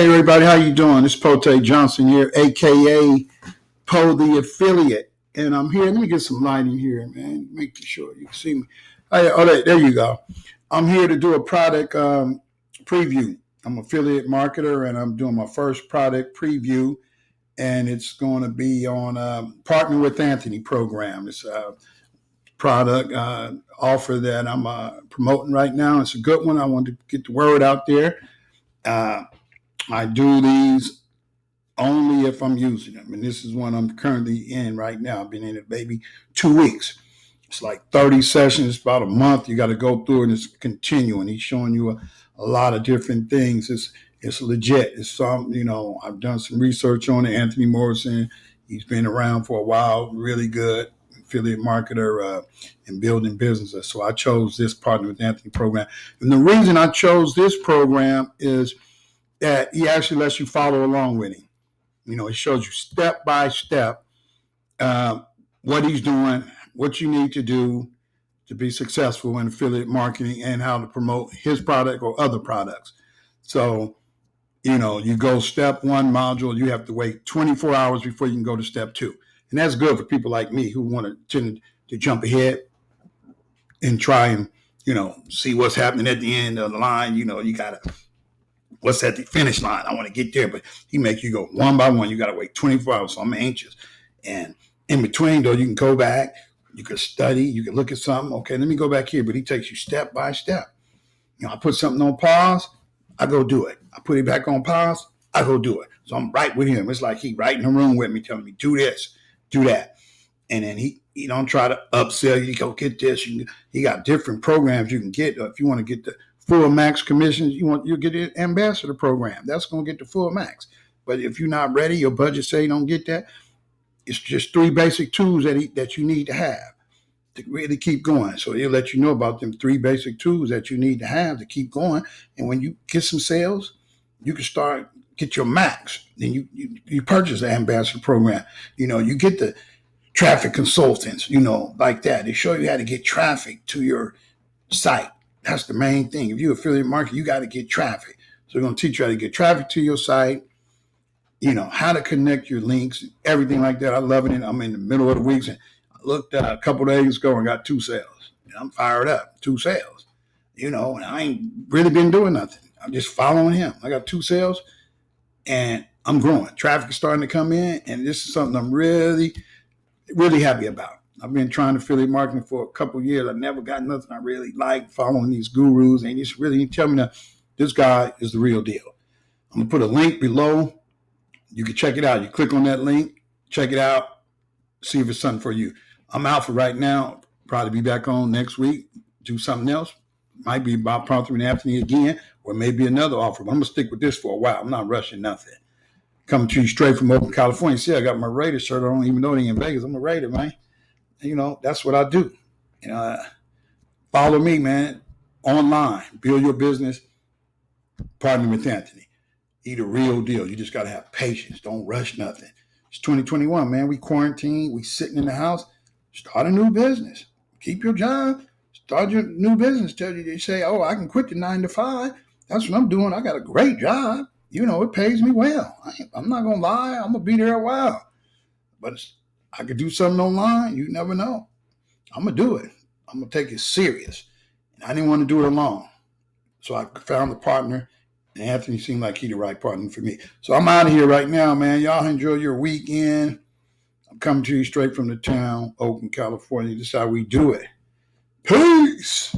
Hey everybody, how you doing? It's Pote Johnson here, aka Poe the Affiliate, and I'm here. Let me get some lighting here, man. Make sure you can see me. There you go. I'm here to do a product preview. I'm an affiliate marketer, and I'm doing my first product preview, and it's going to be on Partner with Anthony program. It's a product offer that I'm promoting right now. It's a good one. I want to get the word out there. I do these only if I'm using them. And this is one I'm currently in right now. I've been in it maybe 2 weeks. It's like 30 sessions, about a month. You got to go through and it's continuing. He's showing you a lot of different things. It's legit. It's some, I've done some research on it. Anthony Morrison, he's been around for a while, really good affiliate marketer and building businesses. So I chose this Partner with Anthony program. And the reason I chose this program is that he actually lets you follow along with him. It shows you step by step what he's doing, what you need to do to be successful in affiliate marketing and how to promote his product or other products. So, you go step one module, you have to wait 24 hours before you can go to step two. And that's good for people like me who want to tend to jump ahead and try and, see what's happening at the end of the line. You got to, what's at the finish line? I want to get there, but he makes you go one by one. You got to wait 24 hours. So I'm anxious. And in between, though, you can go back, you can study, you can look at something. Okay, let me go back here. But he takes you step by step. I put something on pause, I go do it. I put it back on pause, I go do it. So I'm right with him. It's like he right in the room with me, telling me, do this, do that. And then he don't try to upsell you, go get this. He got different programs you can get. If you want to get the full max commissions, you get the ambassador program. That's going to get the full max. But if you're not ready, your budget say you don't get that, it's just 3 basic tools that you need to have to really keep going. So he'll let you know about them 3 basic tools that you need to have to keep going. And when you get some sales, you can get your max. Then you purchase the ambassador program. You get the traffic consultants, like that. They show you how to get traffic to your site. That's the main thing. If you're affiliate marketing, you got to get traffic. So we're going to teach you how to get traffic to your site, how to connect your links, everything like that. I love it. I'm in the middle of the weeks, and I looked a couple of days ago and got 2 sales. I'm fired up, 2 sales, and I ain't really been doing nothing. I'm just following him. I got 2 sales and I'm growing. Traffic is starting to come in, and this is something I'm really, really happy about. I've been trying affiliate marketing for a couple of years. I never got nothing I really like following these gurus. And he's really tell me that this guy is the real deal. I'm going to put a link below. You can check it out. You click on that link, check it out, see if it's something for you. I'm out for right now. Probably be back on next week, do something else. Might be about Partner with Anthony again, or maybe another offer. But I'm going to stick with this for a while. I'm not rushing nothing. Coming to you straight from Oakland, California. See, I got my Raiders shirt. I don't even know they in Vegas. I'm a Raider, man. That's what I do. Follow me, man, online. Build your business. Partner with Anthony. Eat a real deal. You just got to have patience. Don't rush nothing. It's 2021, man. We quarantined. We sitting in the house. Start a new business. Keep your job. Start your new business. They say, oh, I can quit the 9 to 5. That's what I'm doing. I got a great job. It pays me well. I'm not going to lie. I'm going to be there a while. But I could do something online. You never know. I'm going to do it. I'm going to take it serious. And I didn't want to do it alone. So I found a partner, and Anthony seemed like he the right partner for me. So I'm out of here right now, man. Y'all enjoy your weekend. I'm coming to you straight from the town, Oakland, California. This is how we do it. Peace.